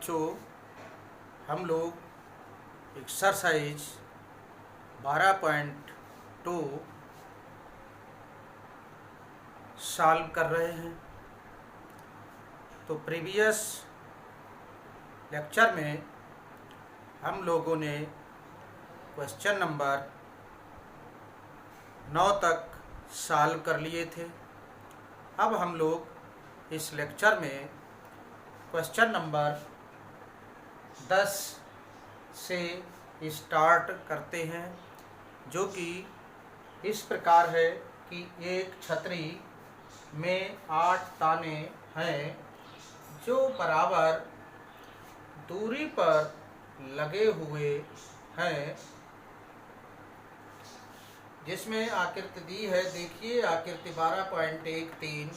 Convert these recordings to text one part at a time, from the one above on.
बच्चों, हम लोग एक्सरसाइज 12.2 सॉल्व कर रहे हैं। तो प्रीवियस लेक्चर में हम लोगों ने क्वेश्चन नंबर 9 तक सॉल्व कर लिए थे। अब हम लोग इस लेक्चर में क्वेश्चन नंबर 10 से स्टार्ट करते हैं, जो कि इस प्रकार है कि एक छतरी में 8 ताने हैं जो बराबर दूरी पर लगे हुए हैं, जिसमें आकृति दी है। देखिए आकृति 12.13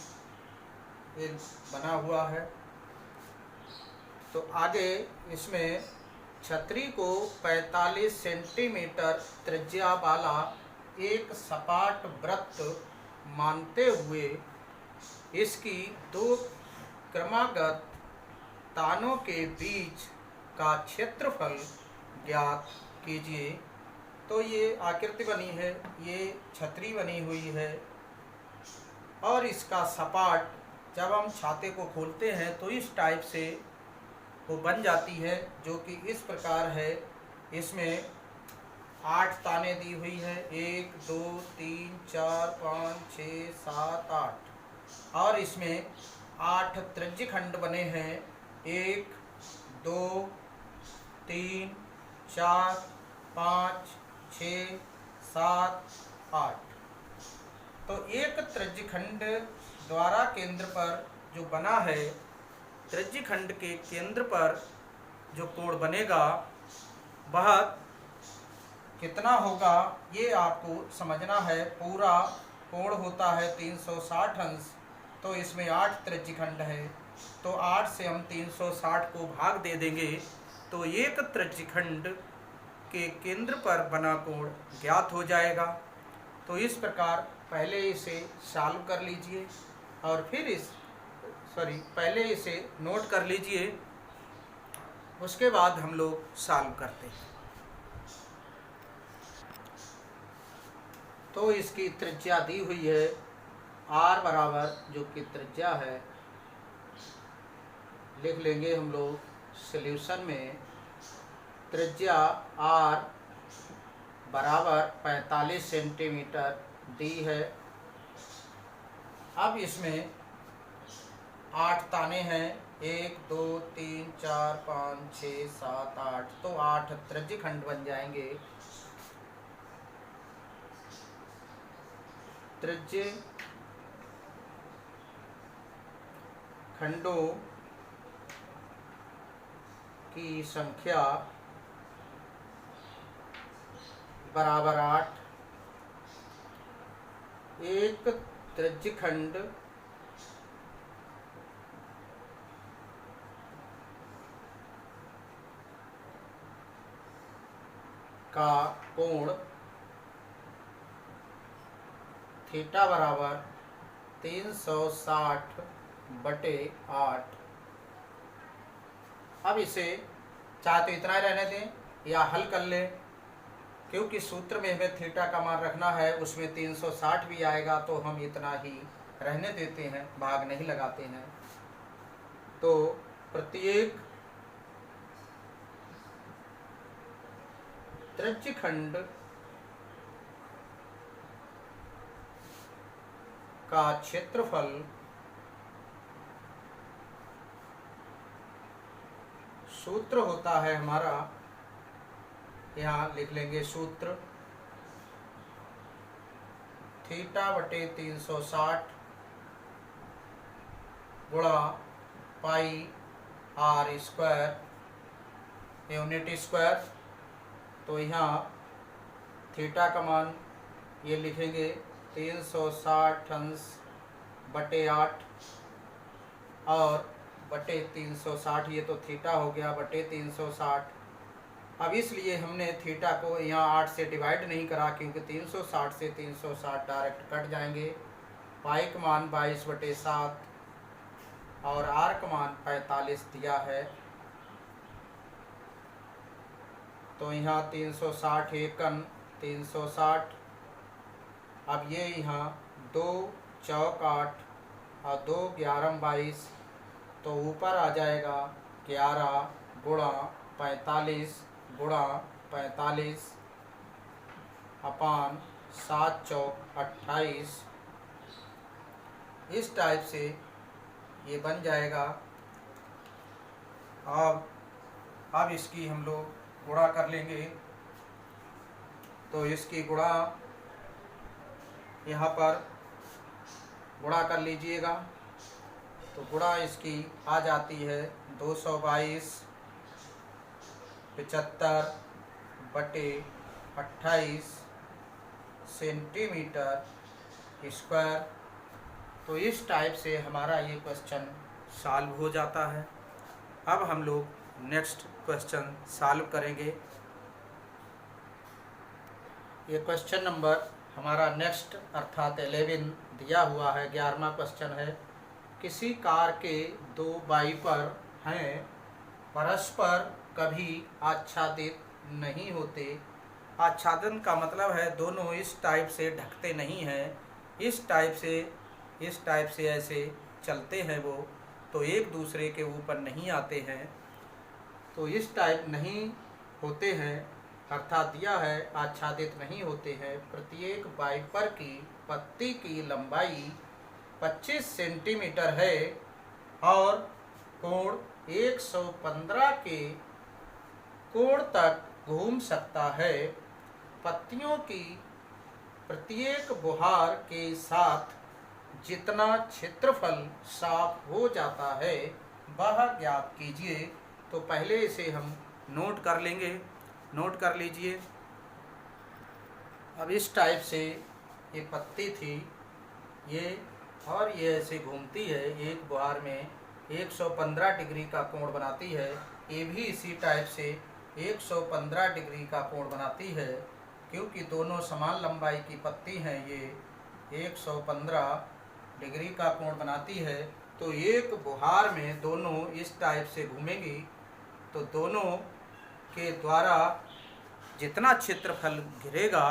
बना हुआ है। तो आगे इसमें छतरी को 45 सेंटीमीटर त्रिज्या वाला एक सपाट वृत्त मानते हुए इसकी दो क्रमागत तानों के बीच का क्षेत्रफल ज्ञात कीजिए। तो ये आकृति बनी है, ये छतरी बनी हुई है और इसका सपाट जब हम छाते को खोलते हैं तो इस टाइप से वो बन जाती है, जो कि इस प्रकार है। इसमें 8 ताने दी हुई है, 1 2 3 4 5 6 7 8 और इसमें 8 त्रिज्यखंड बने हैं, 1 2 3 4 5 6 7 8। तो एक त्रिज्यखंड द्वारा केंद्र पर जो बना है, त्रिज्यखंड के केंद्र पर जो कोण बनेगा वह कितना होगा ये आपको समझना है। पूरा कोण होता है 360 अंश, तो इसमें 8 त्रिज्यखंड है, तो 8 से हम 360 को भाग दे देंगे तो एक त्रिज्यखंड के केंद्र पर बना कोण ज्ञात हो जाएगा। तो इस प्रकार पहले इसे सॉल्व कर लीजिए और फिर पहले इसे नोट कर लीजिए, उसके बाद हम लोग सॉल्व करते हैं। तो इसकी त्रिज्या दी हुई है r बराबर, जो कि त्रिज्या है, लिख लेंगे हम लोग सॉल्यूशन में। त्रिज्या r बराबर 45 सेंटीमीटर दी है। अब इसमें 8 ताने हैं, 1 2 3 4 5 6 7 8, तो 8 त्रिज्यखंड बन जाएंगे। त्रिज्य खंडों की संख्या बराबर 8। एक त्रिज्यखंड का कोण थीटा बराबर 360/8। अब इसे चाहे तो इतना ही रहने दें या हल कर लें, क्योंकि सूत्र में हमें थीटा का मान रखना है, उसमें 360 भी आएगा, तो हम इतना ही रहने देते हैं, भाग नहीं लगाते हैं। तो प्रत्येक त्रिज्यखंड का क्षेत्रफल सूत्र होता है हमारा, यहाँ लिख लेंगे सूत्र, θ/360 गुणा पाई r स्क्वायर यूनिट स्क्वायर। तो यहाँ थीटा का मान ये लिखेंगे 360 अंश/8 और बटे 360, ये तो थीटा हो गया, बटे 360। अब इसलिए हमने थीटा को यहाँ 8 से डिवाइड नहीं करा, क्योंकि 360 से 360 डायरेक्ट कट जाएंगे। पाई का मान 22/7 और आर का मान 45 दिया है। तो यहाँ 360 एकन 360। अब ये यहाँ 2 चौक 8 और 2 11 22, तो ऊपर आ जाएगा 11 गुणा 45 गुणा 45 अपान 7 चौक 28। इस टाइप से ये बन जाएगा। अब इसकी हम लोग गुणा कर लेंगे। तो इसकी गुणा यहाँ पर गुणा कर लीजिएगा। तो गुणा इसकी आ जाती है 222 75 बटे 28 सेंटीमीटर स्क्वायर। तो इस टाइप से हमारा ये क्वेश्चन सॉल्व हो जाता है। अब हम लोग नेक्स्ट क्वेश्चन सॉल्व करेंगे। ये क्वेश्चन नंबर हमारा नेक्स्ट अर्थात 11 दिया हुआ है, 11वां क्वेश्चन है। किसी कार के 2 वाइपर हैं, परस्पर कभी आच्छादित नहीं होते। आच्छादन का मतलब है दोनों इस टाइप से ढकते नहीं हैं, इस टाइप से ऐसे चलते हैं वो, तो एक दूसरे के ऊपर नहीं आते हैं। तो इस टाइप नहीं होते हैं अर्थात दिया है आच्छादित नहीं होते हैं। प्रत्येक वाइपर की पत्ती की लंबाई 25 सेंटीमीटर है और कोण 115 के कोण तक घूम सकता है। पत्तियों की प्रत्येक बुहार के साथ जितना क्षेत्रफल साफ हो जाता है वह ज्ञात कीजिए। तो पहले इसे हम नोट कर लेंगे। नोट कर लीजिए। अब इस टाइप से ये पत्ती थी ये, और ये ऐसे घूमती है, एक बुहार में 115 डिग्री का कोण बनाती है। ये भी इसी टाइप से 115 डिग्री का कोण बनाती है। क्योंकि दोनों समान लंबाई की पत्ती हैं, ये 115 डिग्री का कोण बनाती है। तो एक बुहार में दोनों इस टाइप से घूमेंगी, तो दोनों के द्वारा जितना क्षेत्रफल घिरेगा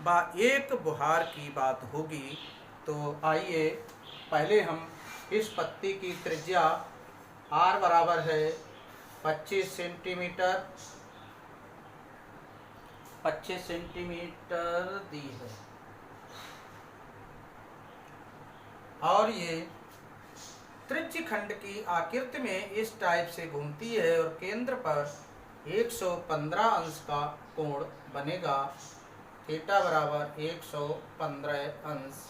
वह एक बुहार की बात होगी। तो आइए पहले हम इस पत्ती की त्रिज्या r बराबर है 25 सेंटीमीटर, 25 सेंटीमीटर दी है, और ये त्रिज्यखंड की आकृति में इस टाइप से घूमती है और केंद्र पर 115 अंश का कोण बनेगा। थीटा बराबर 115 अंश।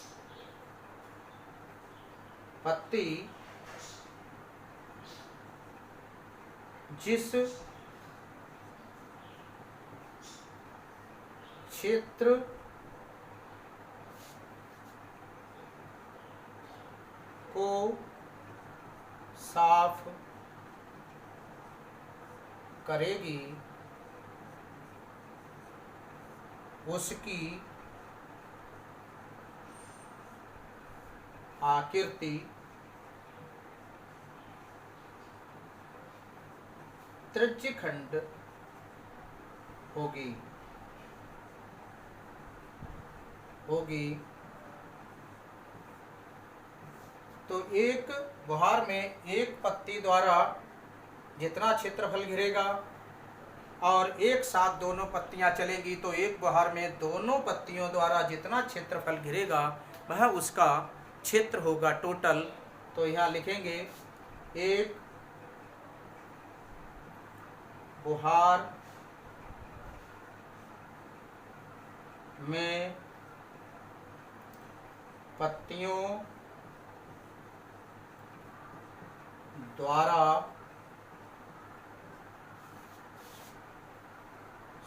पत्ती जिस क्षेत्र को साफ करेगी उसकी आकृति त्रिज्यखंड होगी। तो एक बुहार में एक पत्ती द्वारा जितना क्षेत्रफल घिरेगा और एक साथ दोनों पत्तियां चलेगी, तो एक बुहार में दोनों पत्तियों द्वारा जितना क्षेत्रफल घिरेगा वह उसका क्षेत्र होगा टोटल। तो यहाँ लिखेंगे एक बुहार में पत्तियों द्वारा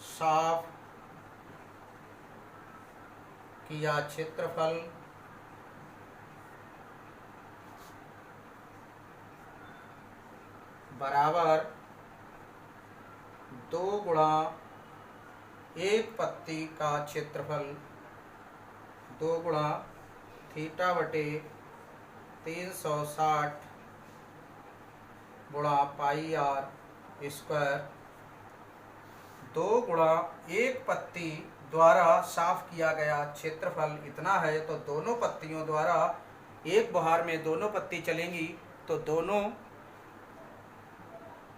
साफ किया क्षेत्रफल बराबर 2 गुणा एक पत्ती का क्षेत्रफल 2 गुणा थीटा बटे 360 गुणा पाई r स्क्वायर 2 गुणा एक पत्ती द्वारा साफ किया गया क्षेत्रफल इतना है, तो दोनों पत्तियों द्वारा एक बुहार में दोनों पत्ती चलेंगी, तो दोनों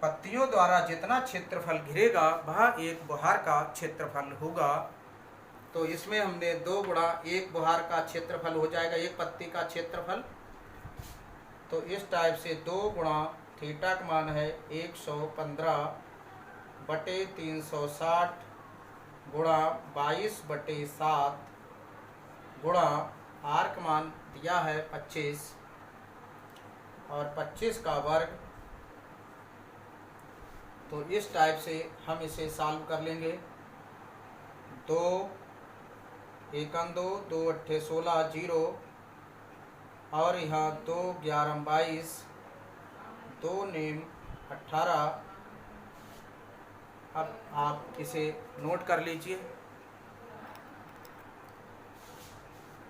पत्तियों द्वारा जितना क्षेत्रफल घिरेगा वह एक बुहार का क्षेत्रफल होगा। तो इसमें हमने 2 गुणा एक बुहार का क्षेत्रफल हो जाएगा, एक पत्ती का क्षेत्रफल। तो इस टाइप से 2 गुणा थीटा का मान है 115/360 गुणा 22/7 गुणा आर का मान दिया है 25 और 25 का वर्ग। तो इस टाइप से हम इसे सॉल्व कर लेंगे। 2 एकम 2, 2 अट्ठे 16, 0 और यहाँ 2 11 22, 2 नेम 18। अब आप इसे नोट कर लीजिए।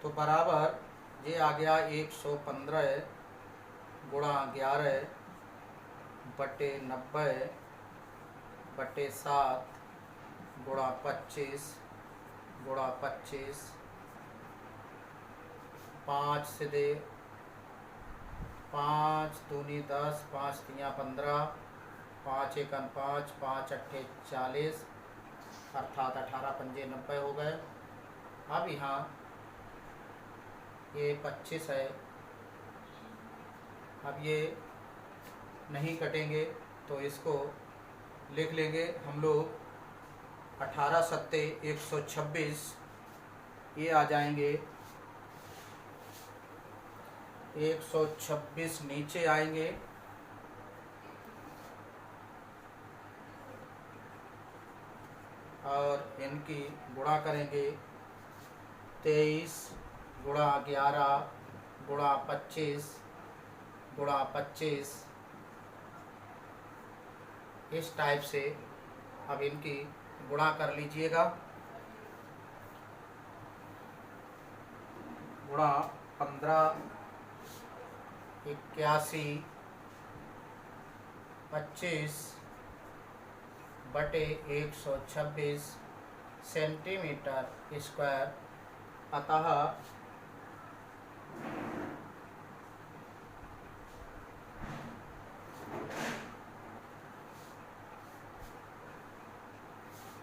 तो बराबर ये आ गया 115 गुणा 11/90/7 गुणा 25 गुणा 25, 5 से दे 5 दूनी 10, 5 तियाँ 15, 5 एकम 5, 5 अट्ठे 40, अर्थात 18 पंजे 90 हो गए। अब यहाँ ये 25 है, अब ये नहीं कटेंगे तो इसको लिख लेंगे हम लोग 18 सत्ते 126, ये आ जाएंगे 126 नीचे आएंगे और इनकी गुणा करेंगे 23 गुणा 11 गुणा 25 गुणा 25। इस टाइप से अब इनकी गुणा कर लीजिएगा। गुणा 15 81 25/126 सेंटीमीटर स्क्वायर। अतः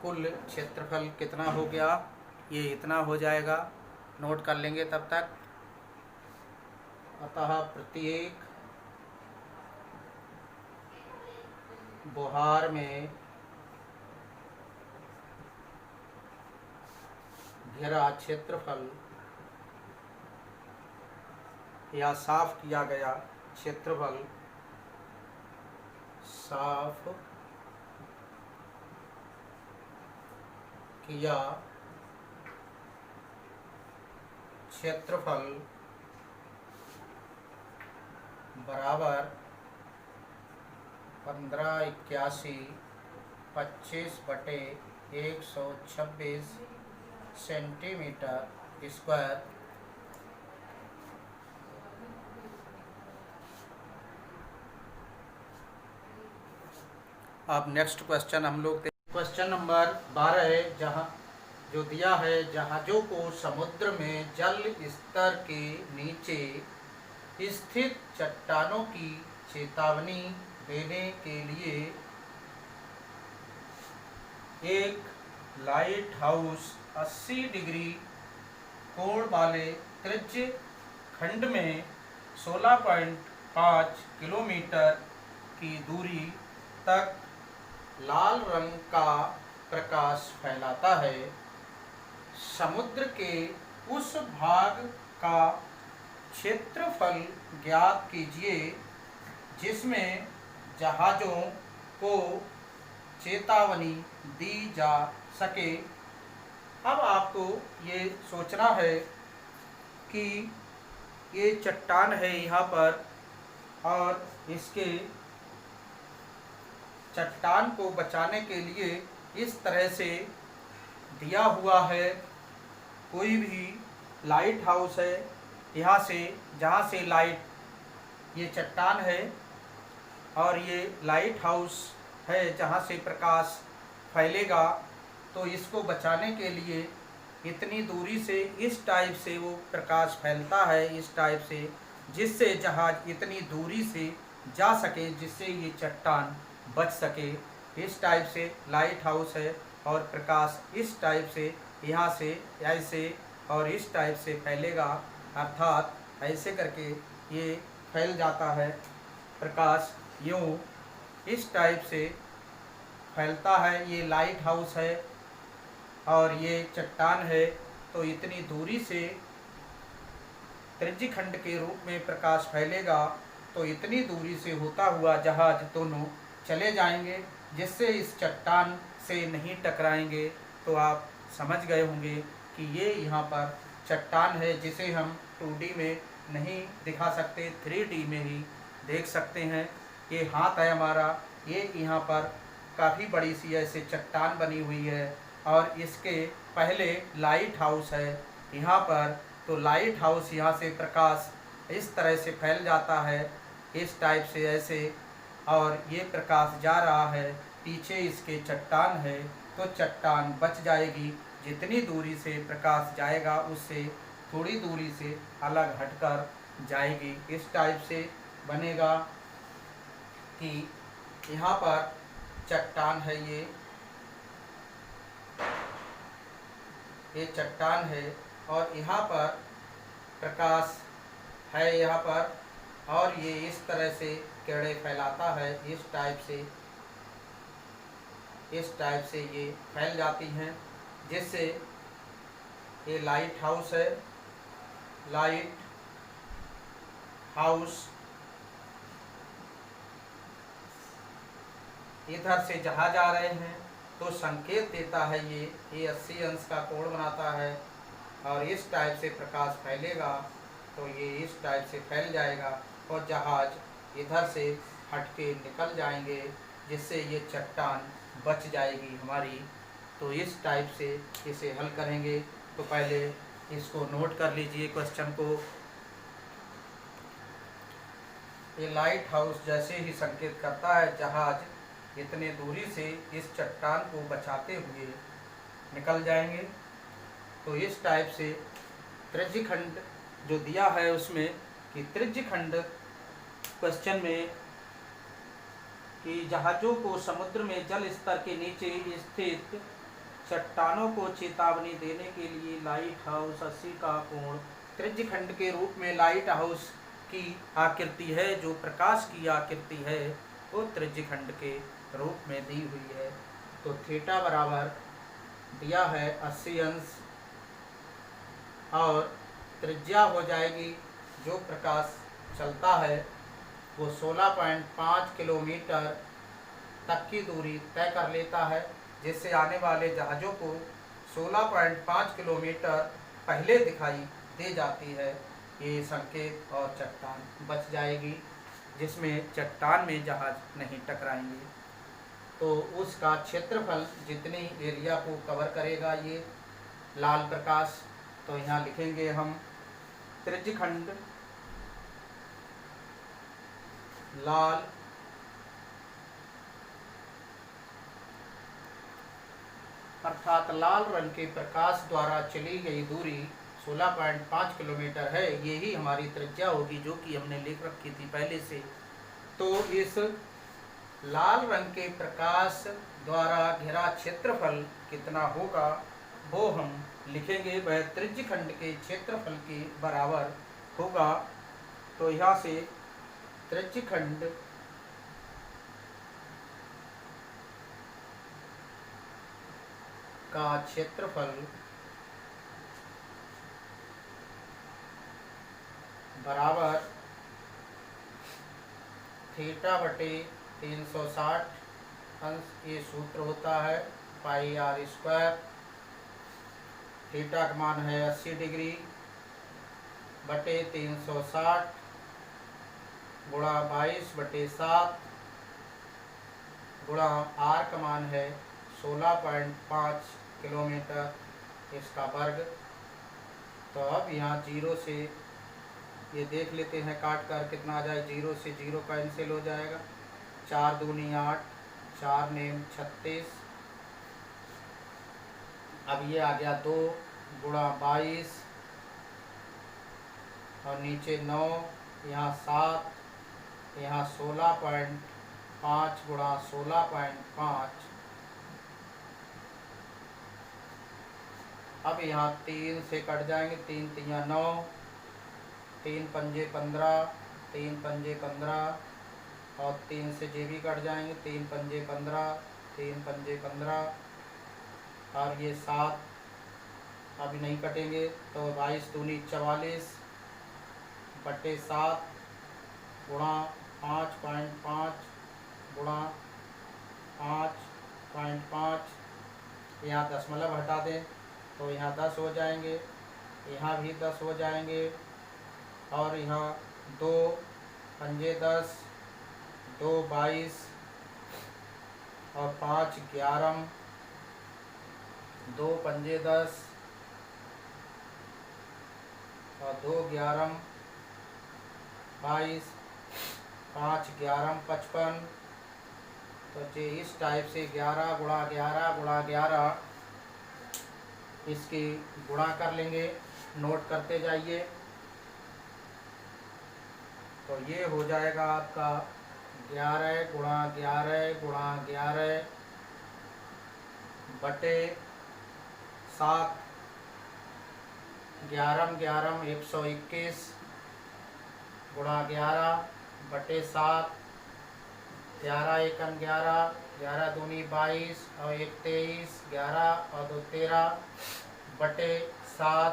कुल क्षेत्रफल कितना हो गया, ये इतना हो जाएगा, नोट कर लेंगे तब तक। अतः प्रत्येक बुहार में घेरा क्षेत्रफल या साफ किया गया क्षेत्रफल, साफ किया क्षेत्रफल बराबर 1581/126 सेंटीमीटर स्क्वायर। अब नेक्स्ट क्वेश्चन हम लोग क्वेश्चन नंबर 12 है, जहाँ जो दिया है जहाज़ों को समुद्र में जल स्तर के नीचे स्थित चट्टानों की चेतावनी देने के लिए एक लाइट हाउस 80 डिग्री कोण वाले त्रिज्य खंड में 16.5 किलोमीटर की दूरी तक लाल रंग का प्रकाश फैलाता है। समुद्र के उस भाग का क्षेत्रफल ज्ञात कीजिए जिसमें जहाज़ों को चेतावनी दी जा सके। अब आपको ये सोचना है कि ये चट्टान है यहाँ पर और इसके चट्टान को बचाने के लिए इस तरह से दिया हुआ है। कोई भी लाइट हाउस है, यहाँ से जहाँ से लाइट, ये चट्टान है और ये लाइट हाउस है जहाँ से प्रकाश फैलेगा, तो इसको बचाने के लिए इतनी दूरी से इस टाइप से वो प्रकाश फैलता है, इस टाइप से, जिससे जहाज इतनी दूरी से जा सके, जिससे ये चट्टान बच सके। इस टाइप से लाइट हाउस है, और प्रकाश इस टाइप से यहाँ से ऐसे और इस टाइप से फैलेगा, अर्थात ऐसे करके ये फैल जाता है। प्रकाश यूँ इस टाइप से फैलता है। ये लाइट हाउस है और ये चट्टान है। तो इतनी दूरी से त्रिज्यखंड के रूप में प्रकाश फैलेगा, तो इतनी दूरी से होता हुआ जहाज दोनों चले जाएंगे, जिससे इस चट्टान से नहीं टकराएंगे। तो आप समझ गए होंगे कि ये यहाँ पर चट्टान है, जिसे हम 2D में नहीं दिखा सकते, 3D में ही देख सकते हैं। ये हाथ है हमारा, ये यहाँ पर काफ़ी बड़ी सी ऐसे चट्टान बनी हुई है, और इसके पहले लाइट हाउस है यहाँ पर। तो लाइट हाउस यहाँ से प्रकाश इस तरह से फैल जाता है, इस टाइप से ऐसे, और ये प्रकाश जा रहा है, पीछे इसके चट्टान है, तो चट्टान बच जाएगी। जितनी दूरी से प्रकाश जाएगा उससे थोड़ी दूरी से अलग हटकर जाएगी। इस टाइप से बनेगा कि यहाँ पर चट्टान है, ये चट्टान है, और यहाँ पर प्रकाश है यहाँ पर, और ये इस तरह से किरणें फैलाता है, इस टाइप से ये फैल जाती हैं, जिससे ये लाइट हाउस है। लाइट हाउस इधर से जहाज आ रहे हैं तो संकेत देता है, ये 80 अंश का कोण बनाता है, और इस टाइप से प्रकाश फैलेगा, तो ये इस टाइप से फैल जाएगा, और जहाज इधर से हट के निकल जाएंगे, जिससे ये चट्टान बच जाएगी हमारी। तो इस टाइप से इसे हल करेंगे। तो पहले इसको नोट कर लीजिए क्वेश्चन को। ये लाइट हाउस जैसे ही संकेत करता है, जहाज इतने दूरी से इस चट्टान को बचाते हुए निकल जाएंगे। तो इस टाइप से त्रिज्यखंड जो दिया है उसमें कि त्रिज्यखंड क्वेश्चन में कि जहाज़ों को समुद्र में जल स्तर के नीचे स्थित चट्टानों को चेतावनी देने के लिए लाइट हाउस 80 का कोण त्रिज्यखंड के रूप में लाइट हाउस की आकृति है, जो प्रकाश की आकृति है वो त्रिज्यखंड के रूप में दी हुई है। तो थीटा बराबर दिया है 80 अंश, और त्रिज्या हो जाएगी, जो प्रकाश चलता है वो 16.5 किलोमीटर तक की दूरी तय कर लेता है, जिससे आने वाले जहाज़ों को 16.5 किलोमीटर पहले दिखाई दे जाती है ये संकेत, और चट्टान बच जाएगी, जिसमें चट्टान में जहाज़ नहीं टकराएंगे। तो उसका क्षेत्रफल जितनी एरिया को कवर करेगा ये लाल प्रकाश, तो यहाँ लिखेंगे हम त्रिज्यखंड लाल अर्थात लाल रंग के प्रकाश द्वारा चली गई दूरी 16.5 किलोमीटर है। यही हमारी त्रिज्या होगी, जो कि हमने लिख रखी थी पहले से। तो इस लाल रंग के प्रकाश द्वारा घिरा क्षेत्रफल कितना होगा वो हम लिखेंगे, वह त्रिज्यखंड के क्षेत्रफल के बराबर होगा। तो यहाँ से त्रिज्यखंड का क्षेत्रफल बराबर थीटा बटे 360 अंश, ये सूत्र होता है पाई आर स्क्वायर। थीटा का मान है 80 डिग्री बटे 360 गुणा 22/7 गुणा आर का मान है 16.5 किलोमीटर, इसका वर्ग। तो अब यहाँ 0 से ये देख लेते हैं काट कर कितना आ जाए। 0 से 0 कैंसिल हो जाएगा, 4 दूनी 8, 4 नेम 36, अब ये आ गया 2 गुणा 22 और नीचे 9, यहाँ 7, यहाँ 16.5 गुणा 16.5। अब यहाँ 3 से कट जाएंगे, 3 3 9, 3 पंजे 15, 3 पंजे 15 और 3 से जे भी कट जाएंगे, 3 पंजे 15, 3 पंजे 15 और ये 7 अभी नहीं कटेंगे, तो 22 दूनी 44 बटे 7 गुणा 5.5 गुणा 5.5, यहाँ दशमलव हटा दें तो यहाँ 10 हो जाएंगे, यहाँ भी 10 हो जाएंगे और यहाँ 2 पंजे 10, 2 22 और 5 11, 2 पंजे 10 और 2 11 22, 5 11 55। तो ये इस टाइप से 11 गुणा 11 गुणा 11 इसकी गुणा कर लेंगे, नोट करते जाइए। तो ये हो जाएगा आपका 11 गुणा 11 गुणा 11 बटे 7, 11 11 121 गुणा 11 बटे 7, 11 1 11, 11 दूनी 22 और 1 23, 11 और 2 13 बटे 7।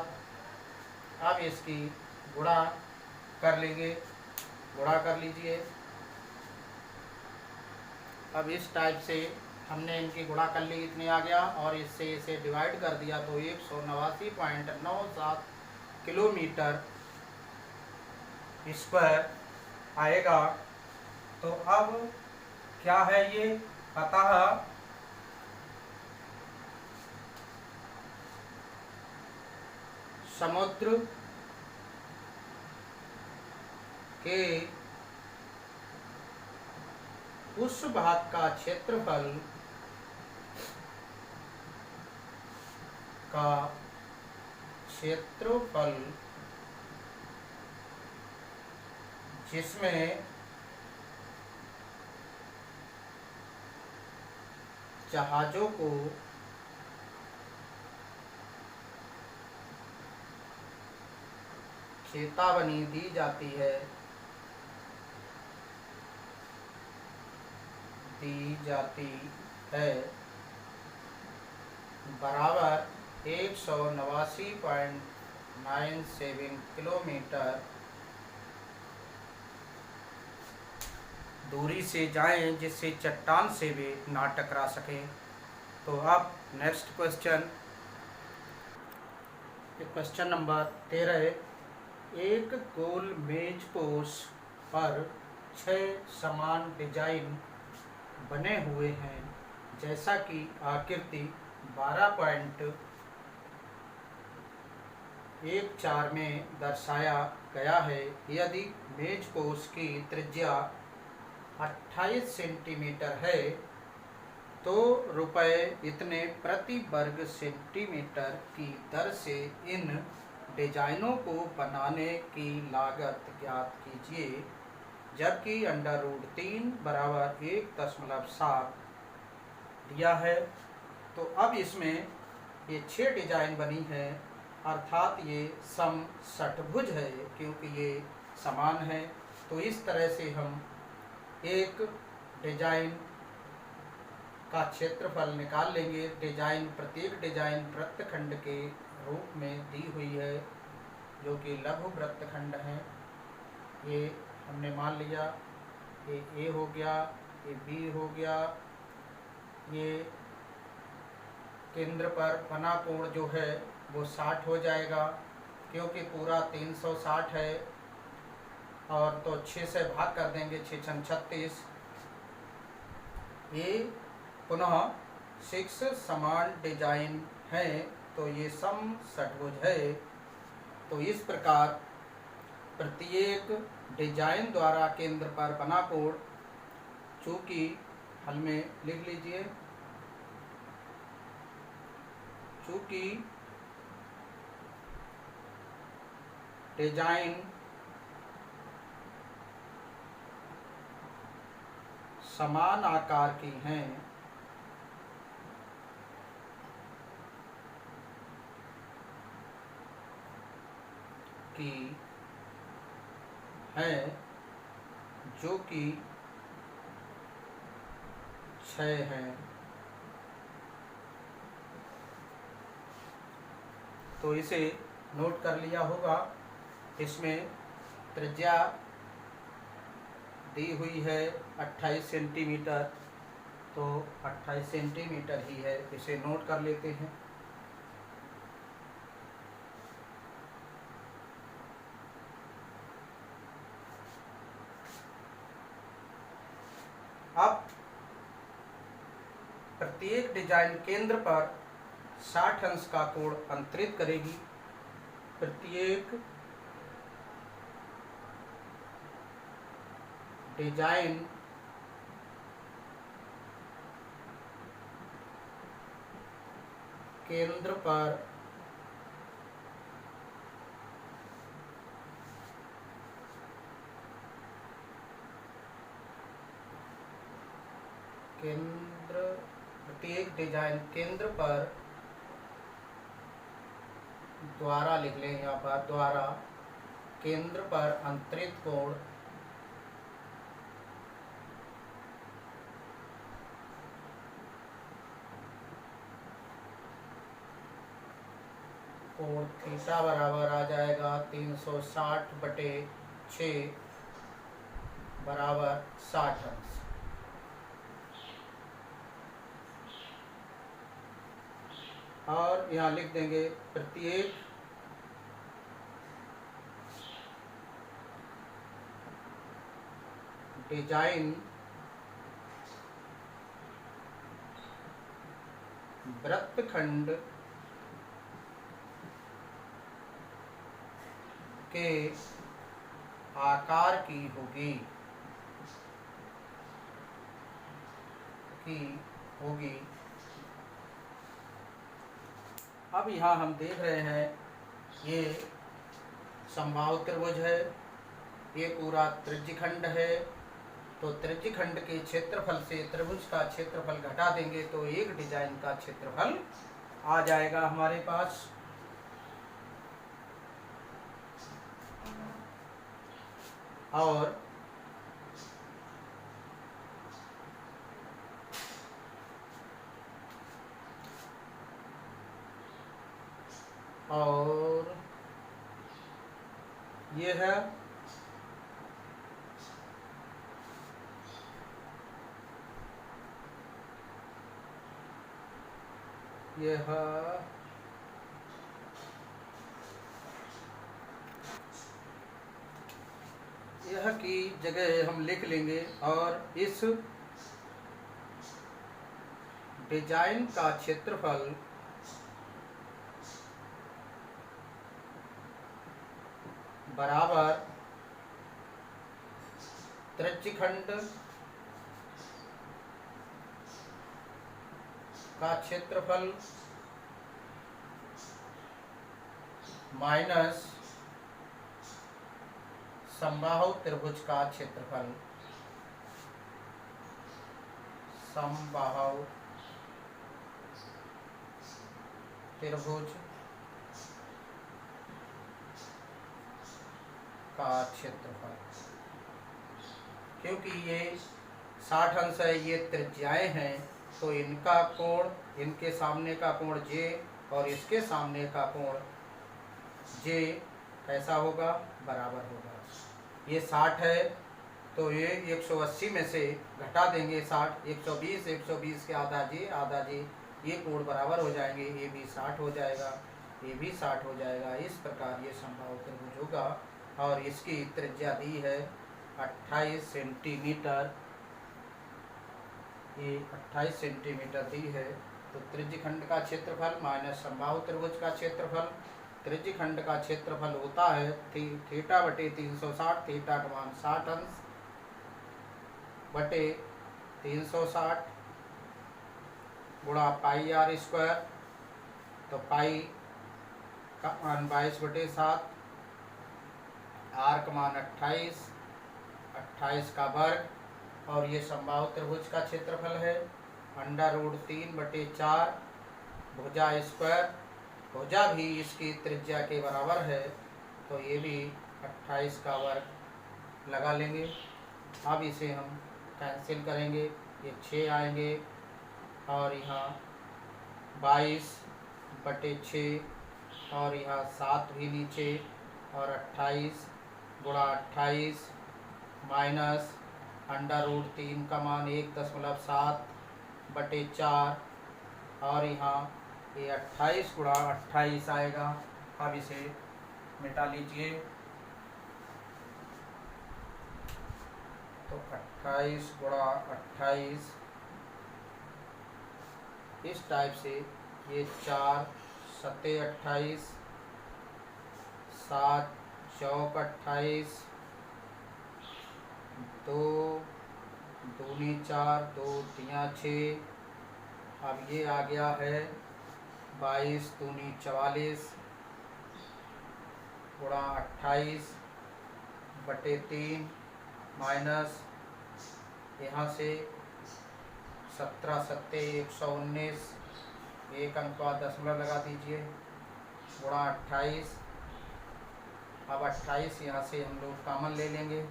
अब इसकी गुणा कर लेंगे, गुणा कर लीजिए। अब इस टाइप से हमने इनकी गुणा कर ली, इतने आ गया और इससे इसे डिवाइड कर दिया तो 189.97 किलोमीटर इस पर आएगा। तो अब क्या है ये, अतः समुद्र के उस भाग का क्षेत्रफल जिसमें जहाजों को चेतावनी दी जाती है बराबर 189.97 किलोमीटर दूरी से जाएं, जिससे चट्टान से वे ना टकरा सकें। तो अब नेक्स्ट क्वेश्चन, क्वेश्चन नंबर 13। एक गोल मेजपोश पर 6 समान डिजाइन बने हुए हैं, जैसा कि आकृति 12.14 में दर्शाया गया है। यदि मेजपोश की त्रिज्या 28 सेंटीमीटर है तो रुपए इतने प्रति वर्ग सेंटीमीटर की दर से इन डिजाइनों को बनाने की लागत ज्ञात कीजिए, जबकि √3 बराबर 1.7 दिया है। तो अब इसमें ये 6 डिजाइन बनी है, अर्थात ये समषटभुज है क्योंकि ये समान है। तो इस तरह से हम एक डिजाइन का क्षेत्रफल निकाल लेंगे। प्रत्येक डिजाइन वृत्तखंड के रूप में दी हुई है, जो कि लघु वृत्तखंड है। ये हमने मान लिया, ये ए हो गया, ये बी हो गया, ये केंद्र पर बना कोण जो है वो 60 हो जाएगा, क्योंकि पूरा 360 है और तो 6 से भाग कर देंगे, 6 6 36। ये पुनः 6 समान डिजाइन हैं, तो ये समषटभुज है। तो इस प्रकार प्रत्येक डिजाइन द्वारा केंद्र पर बना कोण, चूँकि हल में लिख लीजिए, चूंकि डिजाइन समान आकार की हैं, की है जो कि 6 हैं, तो इसे नोट कर लिया होगा। इसमें त्रिज्या दी हुई है 28 सेंटीमीटर, तो 28 सेंटीमीटर ही है, इसे नोट कर लेते हैं। अब प्रत्येक डिजाइन केंद्र पर 60 अंश का कोण अंतरित करेगी। प्रत्येक डिजाइन केंद्र पर प्रत्येक डिजाइन केंद्र पर द्वारा लिख लें, यहाँ पर द्वारा केंद्र पर अंतरित कोण थीटा बराबर आ जाएगा 360/6 बराबर 60 अंश। और यहाँ लिख देंगे प्रत्येक डिजाइन वृत्तखंड के आकार की होगी, अब यहाँ हम देख रहे हैं ये समबाहु त्रिभुज है, ये पूरा त्रिज्यखंड है। तो त्रिज्यखंड के क्षेत्रफल से त्रिभुज का क्षेत्रफल घटा देंगे तो एक डिजाइन का क्षेत्रफल आ जाएगा हमारे पास। और ये है यह की जगह हम लिख लेंगे। और इस डिजाइन का क्षेत्रफल बराबर त्रिज्यखंड का क्षेत्रफल माइनस समबाहु त्रिभुज का क्षेत्रफल। समबाहु त्रिभुज का क्षेत्रफल, क्योंकि ये 60 अंश है, ये त्रिज्याएं हैं, तो इनका कोण, इनके सामने का कोण जे और इसके सामने का कोण जे कैसा होगा, बराबर होगा। ये 60 है तो ये 180 में से घटा देंगे 60, 120 के आधा जे, ये कोण बराबर हो जाएंगे, ये भी 60 हो जाएगा, ये भी 60 हो जाएगा। इस प्रकार ये समबाहु त्रिभुज होगा। और इसकी त्रिज्या दी है 28 सेंटीमीटर, ये 28 सेंटीमीटर दी है। तो त्रिज्यखंड का क्षेत्रफल माइनस समबाहु त्रिभुज का क्षेत्रफल, त्रिज्यखंड का क्षेत्रफल होता है θ/360, थीटा का मान 60 अंश बटे 360 गुणा πr² तो पाई का मान 22/7, आर का मान 28, 28 का वर्ग, और ये समबाहु त्रिभुज का क्षेत्रफल है। √3/4 भुजा स्क्वायर, भुजा भी इसकी त्रिज्या के बराबर है, तो ये भी 28 का वर्ग लगा लेंगे। अब इसे हम कैंसिल करेंगे, ये 6 आएंगे, और यहाँ 22/6, और यहाँ 7 भी नीचे, और 28 गुणा 28 माइनस √3 का मान 1.7/4, और यहाँ ये 28 गुणा 28 आएगा। अब इसे मिटा लीजिए, तो 28 गुणा 28 इस टाइप से, ये 4 7 28, 7 चौक 28, 2 दूनी 4, 2 तिया 6। अब ये आ गया है 22 दूनी 44 गुणा 28/3 माइनस यहाँ से 17 7 119, एक अंक का दशमलव लगा दीजिए, गुणा 28। अब 28 यहाँ से हम लोग कॉमन ले लेंगे,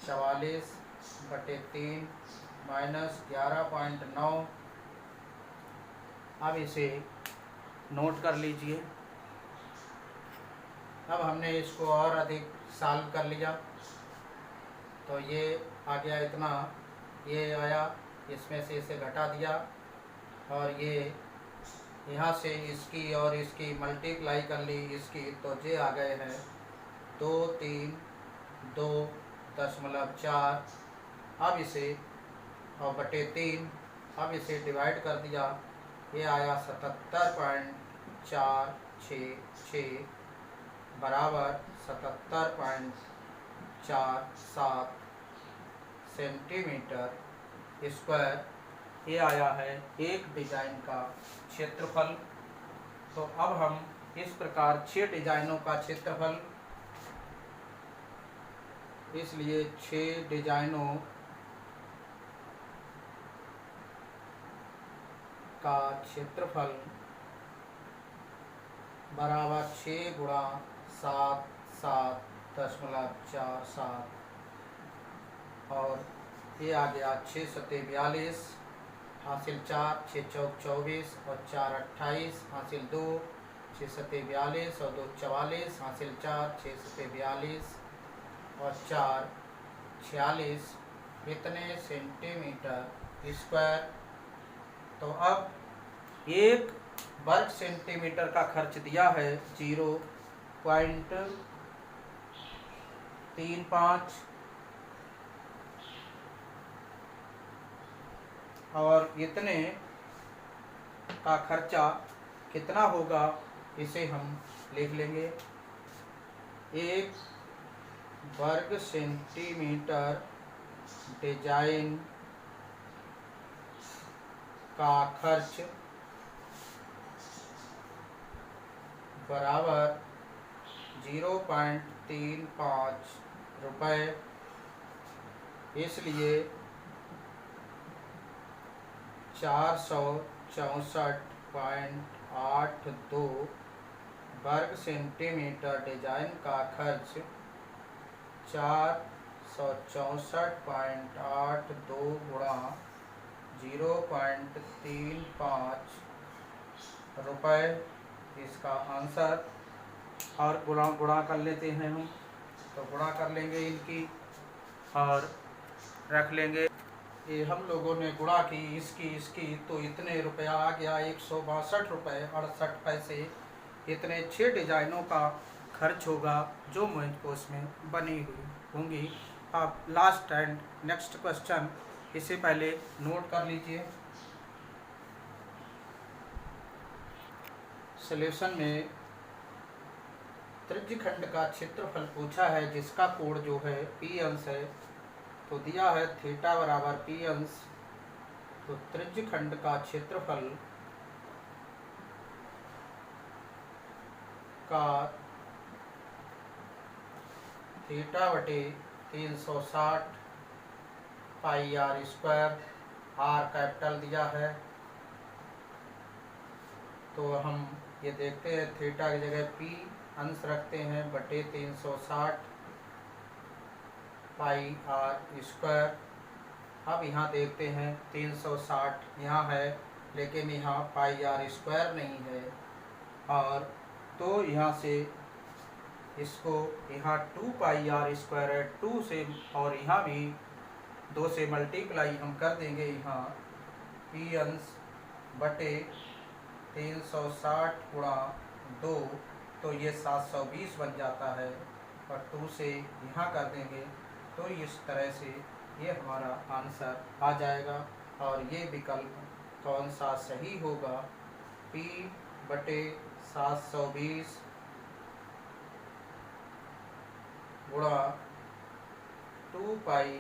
44/3 माइनस 11.9। अब इसे नोट कर लीजिए। अब हमने इसको और अधिक सॉल्व कर लिया, तो ये आ गया इतना, ये आया, इसमें से इसे घटा दिया, और ये यहाँ से इसकी और इसकी मल्टीप्लाई कर ली इसकी, तो ये आ गए हैं 232.4। अब इसे और /3, अब इसे डिवाइड कर दिया, ये आया 77.466 बराबर 77.47 सेंटीमीटर स्क्वायर। ये आया है एक डिजाइन का क्षेत्रफल। तो अब हम इस प्रकार 6 डिजाइनों का क्षेत्रफल, इसलिए 6 डिजाइनों का क्षेत्रफल बराबर 6 गुणा 7 7.47, और ये आ गया 6 7 42 हासिल 4, 6 चौक 24, और 4 28 हासिल 2, 6 7 42 और 2 44 हासिल 4, 6 7 42 और 4 46 इतने सेंटीमीटर स्क्वायर। तो अब 1 वर्ग सेंटीमीटर का खर्च दिया है 0.35, और इतने का खर्चा कितना होगा इसे हम लिख लेंगे। 1 वर्ग सेंटीमीटर डिजाइन का खर्च बराबर 0.35 रुपये, इसलिए 464.82 वर्ग सेंटीमीटर डिजाइन का खर्च 464.82 गुणा 0.35 रुपये, इसका आंसर। और गुणा कर लेते हैं हम, तो गुणा कर लेंगे इनकी और रख लेंगे। ये हम लोगों ने गुणा की इसकी, तो इतने रुपया आ गया 162 रुपये 68 पैसे। इतने 6 डिजाइनों का खर्च होगा जो मुझको उसमें बनी हुई होंगी। अब लास्ट एंड नेक्स्ट क्वेश्चन, इसे पहले नोट कर लीजिए। सॉल्यूशन में त्रिज्यखंड का क्षेत्रफल पूछा है, जिसका कोण जो है P अंश है, तो दिया है थीटा बराबर P अंश। तो त्रिज्यखंड का क्षेत्रफल का थीटा बटे 360 पाई आर स्क्वायर, आर कैपिटल दिया है तो हम ये देखते हैं थीटा की जगह पी अंश रखते हैं बटे 360 पाई आर स्क्वायर। अब यहाँ देखते हैं 360 यहाँ है लेकिन यहाँ पाई आर स्क्वायर नहीं है, और तो यहाँ से इसको यहाँ 2 पाई आर स्क्वायर है 2 से, और यहाँ भी 2 से मल्टीप्लाई हम कर देंगे यहाँ पी अंश बटे 360 गुणा 2 तो ये 720 बन जाता है, और 2 से यहाँ कर देंगे तो इस तरह से ये हमारा आंसर आ जाएगा। और ये विकल्प कौन सा सही होगा, P बटे 720 गुणा 2 पाई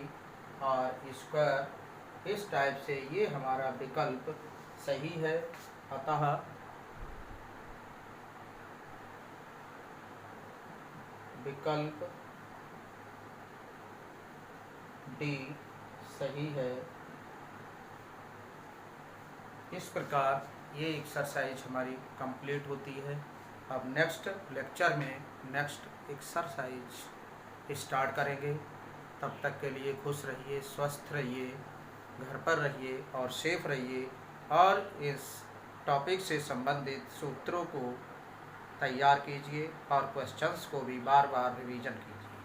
आर स्क्वायर, इस टाइप से ये हमारा विकल्प सही है। अतः विकल्प डी सही है। इस प्रकार ये एक्सरसाइज हमारी कंप्लीट होती है। अब नेक्स्ट लेक्चर में नेक्स्ट एक्सरसाइज स्टार्ट करेंगे। तब तक के लिए खुश रहिए, स्वस्थ रहिए, घर पर रहिए और सेफ रहिए, और इस टॉपिक से संबंधित सूत्रों को तैयार कीजिए और क्वेश्चंस को भी बार बार रिवीजन कीजिए।